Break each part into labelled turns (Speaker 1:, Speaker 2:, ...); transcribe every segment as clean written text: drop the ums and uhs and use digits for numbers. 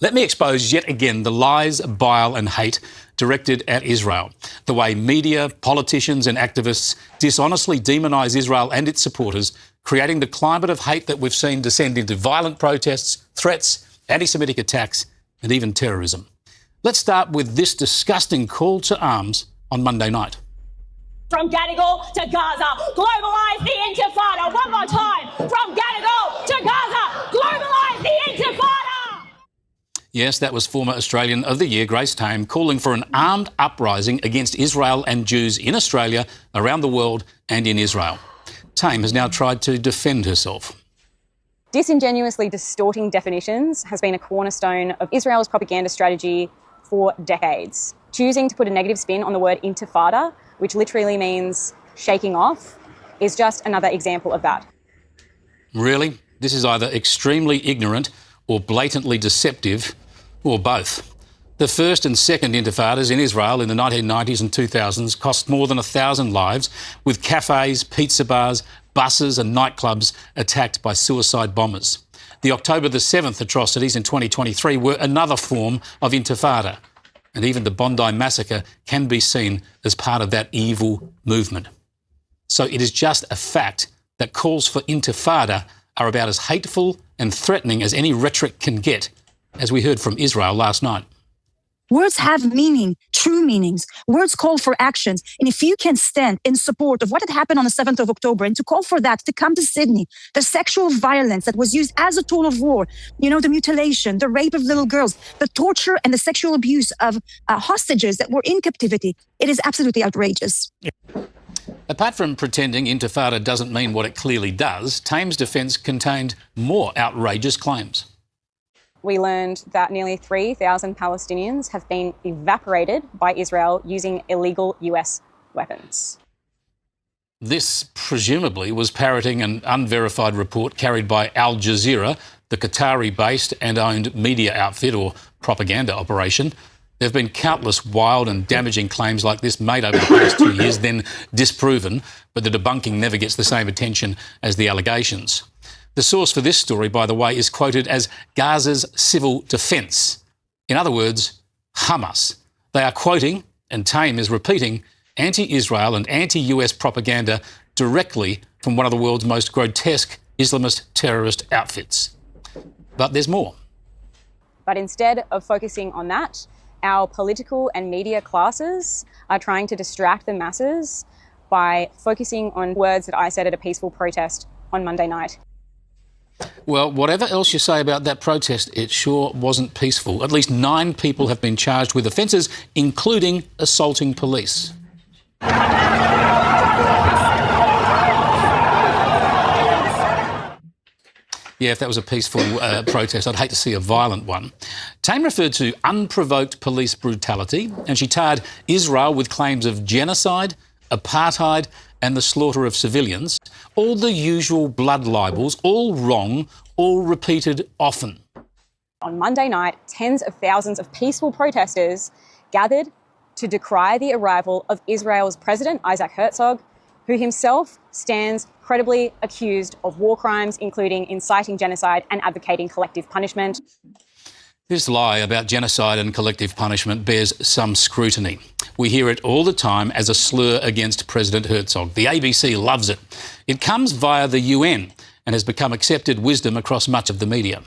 Speaker 1: Let me expose yet again the lies, bile and hate directed at Israel. The way media, politicians and activists dishonestly demonise Israel and its supporters, creating the climate of hate that we've seen descend into violent protests, threats, antisemitic attacks and even terrorism. Let's start with this disgusting call to arms on Monday night.
Speaker 2: From Gadigal to Gaza, globalise the intifada. One more time. From Gadigal to Gaza, globalise the intifada.
Speaker 1: Yes, that was former Australian of the Year, Grace Tame, calling for an armed uprising against Israel and Jews in Australia, around the world and in Israel. Tame has now tried to defend herself.
Speaker 3: Disingenuously distorting definitions has been a cornerstone of Israel's propaganda strategy for decades. Choosing to put a negative spin on the word intifada, which literally means shaking off, is just another example of that.
Speaker 1: Really? This is either extremely ignorant or blatantly deceptive, or both. The first and second intifadas in Israel in the 1990s and 2000s cost more than 1,000 lives, with cafes, pizza bars, buses and nightclubs attacked by suicide bombers. The October the 7th atrocities in 2023 were another form of intifada, and even the Bondi massacre can be seen as part of that evil movement. So it is just a fact that calls for intifada are about as hateful and threatening as any rhetoric can get, as we heard from Israel last night.
Speaker 4: Words have meaning, true meanings. Words call for actions. And if you can stand in support of what had happened on the 7th of October and to call for that to come to Sydney, the sexual violence that was used as a tool of war, the mutilation, the rape of little girls, the torture and the sexual abuse of hostages that were in captivity, it is absolutely outrageous.
Speaker 1: Apart from pretending intifada doesn't mean what it clearly does, Tame's defence contained more outrageous claims.
Speaker 3: We learned that nearly 3,000 Palestinians have been evaporated by Israel using illegal US weapons.
Speaker 1: This presumably was parroting an unverified report carried by Al Jazeera, the Qatari-based and owned media outfit or propaganda operation. There have been countless wild and damaging claims like this made over the past 2 years, then disproven, but the debunking never gets the same attention as the allegations. The source for this story, by the way, is quoted as Gaza's civil defence. In other words, Hamas. They are quoting, and Tame is repeating, anti-Israel and anti-US propaganda directly from one of the world's most grotesque Islamist terrorist outfits. But there's more.
Speaker 3: But instead of focusing on that, our political and media classes are trying to distract the masses by focusing on words that I said at a peaceful protest on Monday night.
Speaker 1: Well, whatever else you say about that protest, it sure wasn't peaceful. At least 9 people have been charged with offences, including assaulting police. Yeah, if that was a peaceful protest, I'd hate to see a violent one. Tame referred to unprovoked police brutality, and she tarred Israel with claims of genocide, apartheid and the slaughter of civilians. All the usual blood libels, all wrong, all repeated often.
Speaker 3: On Monday night, tens of thousands of peaceful protesters gathered to decry the arrival of Israel's President, Isaac Herzog, who himself stands credibly accused of war crimes, including inciting genocide and advocating collective punishment.
Speaker 1: This lie about genocide and collective punishment bears some scrutiny. We hear it all the time as a slur against President Herzog. The ABC loves it. It comes via the UN and has become accepted wisdom across much of the media.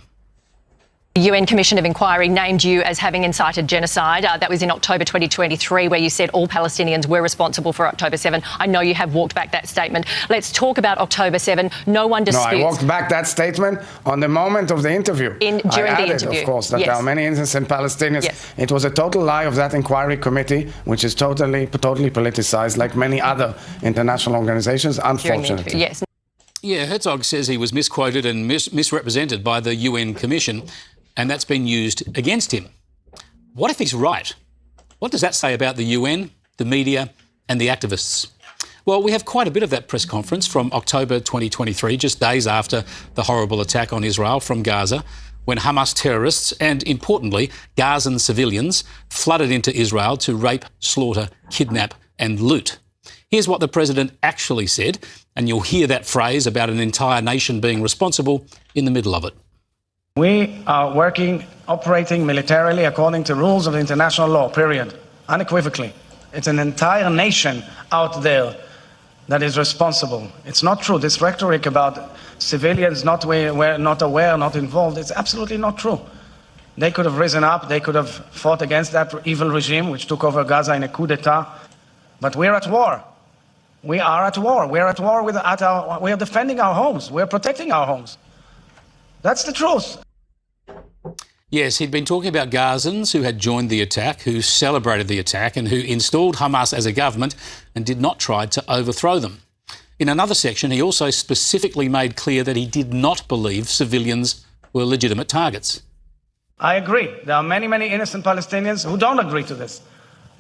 Speaker 5: The UN Commission of Inquiry named you as having incited genocide. That was in October 2023, where you said all Palestinians were responsible for October 7. I know you have walked back that statement. Let's talk about October 7. No one disputes.
Speaker 6: No, I walked back that statement on the moment of the interview.
Speaker 5: During the interview.
Speaker 6: Of course, that there are many innocent Palestinians.
Speaker 5: Yes.
Speaker 6: It was a total lie of that inquiry committee, which is totally politicised, like many other international organisations, unfortunately.
Speaker 5: Yes.
Speaker 1: Yeah, Herzog says he was misquoted and misrepresented by the UN Commission, and that's been used against him. What if he's right? What does that say about the UN, the media and the activists? Well, we have quite a bit of that press conference from October 2023, just days after the horrible attack on Israel from Gaza, when Hamas terrorists and, importantly, Gazan civilians flooded into Israel to rape, slaughter, kidnap and loot. Here's what the president actually said, and you'll hear that phrase about an entire nation being responsible in the middle of it.
Speaker 7: We are working
Speaker 6: operating militarily according to rules of international law, period. Unequivocally. It's an entire nation out there that is responsible. It's not true. This rhetoric about civilians not aware, not involved, it's absolutely not true. They could have risen up, they could have fought against that evil regime which took over Gaza in a coup d'etat. But we're at war. We are at war. We're at war we are defending our homes. We're protecting our homes. That's the truth.
Speaker 1: Yes, he'd been talking about Gazans who had joined the attack, who celebrated the attack and who installed Hamas as a government and did not try to overthrow them. In another section, he also specifically made clear that he did not believe civilians were legitimate targets.
Speaker 6: I agree. There are many, many innocent Palestinians who don't agree to this.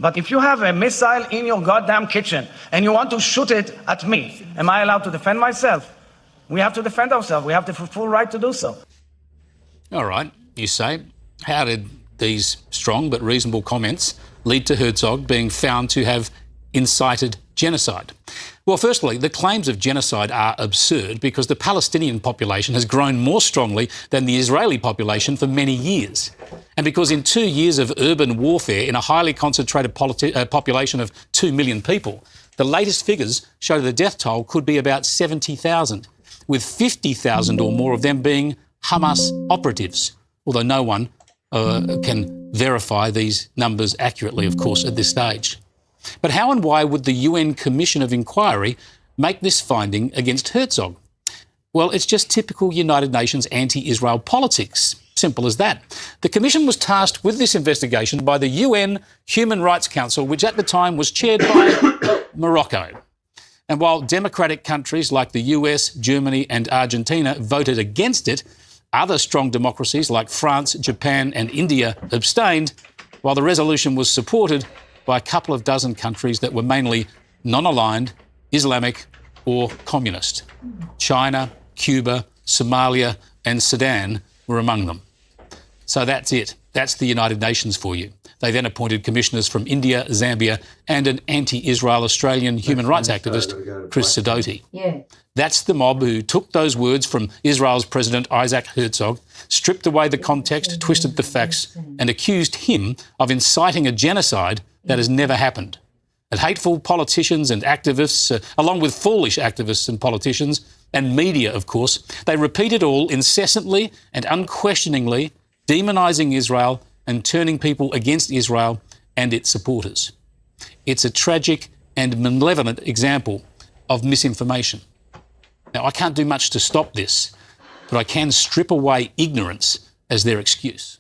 Speaker 6: But if you have a missile in your goddamn kitchen and you want to shoot it at me, am I allowed to defend myself? We have to defend ourselves. We have the full right to do so.
Speaker 1: All right, you say. How did these strong but reasonable comments lead to Herzog being found to have incited genocide? Well, firstly, the claims of genocide are absurd because the Palestinian population has grown more strongly than the Israeli population for many years. And because in 2 years of urban warfare in a highly concentrated population of 2 million people, the latest figures show the death toll could be about 70,000, with 50,000 or more of them being Hamas operatives, although no one can verify these numbers accurately, of course, at this stage. But how and why would the UN Commission of Inquiry make this finding against Herzog? Well, it's just typical United Nations anti-Israel politics. Simple as that. The Commission was tasked with this investigation by the UN Human Rights Council, which at the time was chaired by Morocco. And while democratic countries like the US, Germany and Argentina voted against it, other strong democracies like France, Japan and India abstained, while the resolution was supported by a couple of dozen countries that were mainly non-aligned, Islamic or communist. China, Cuba, Somalia and Sudan were among them. So that's it. That's the United Nations for you. They then appointed commissioners from India, Zambia and an anti-Israel Australian human rights activist, Chris Sidoti. Yeah. That's the mob who took those words from Israel's President Isaac Herzog, stripped away the context, twisted the facts and accused him of inciting a genocide that has never happened. And hateful politicians and activists, along with foolish activists and politicians and media, of course, they repeat it all incessantly and unquestioningly, demonising Israel and turning people against Israel and its supporters. It's a tragic and malevolent example of misinformation. Now, I can't do much to stop this, but I can strip away ignorance as their excuse.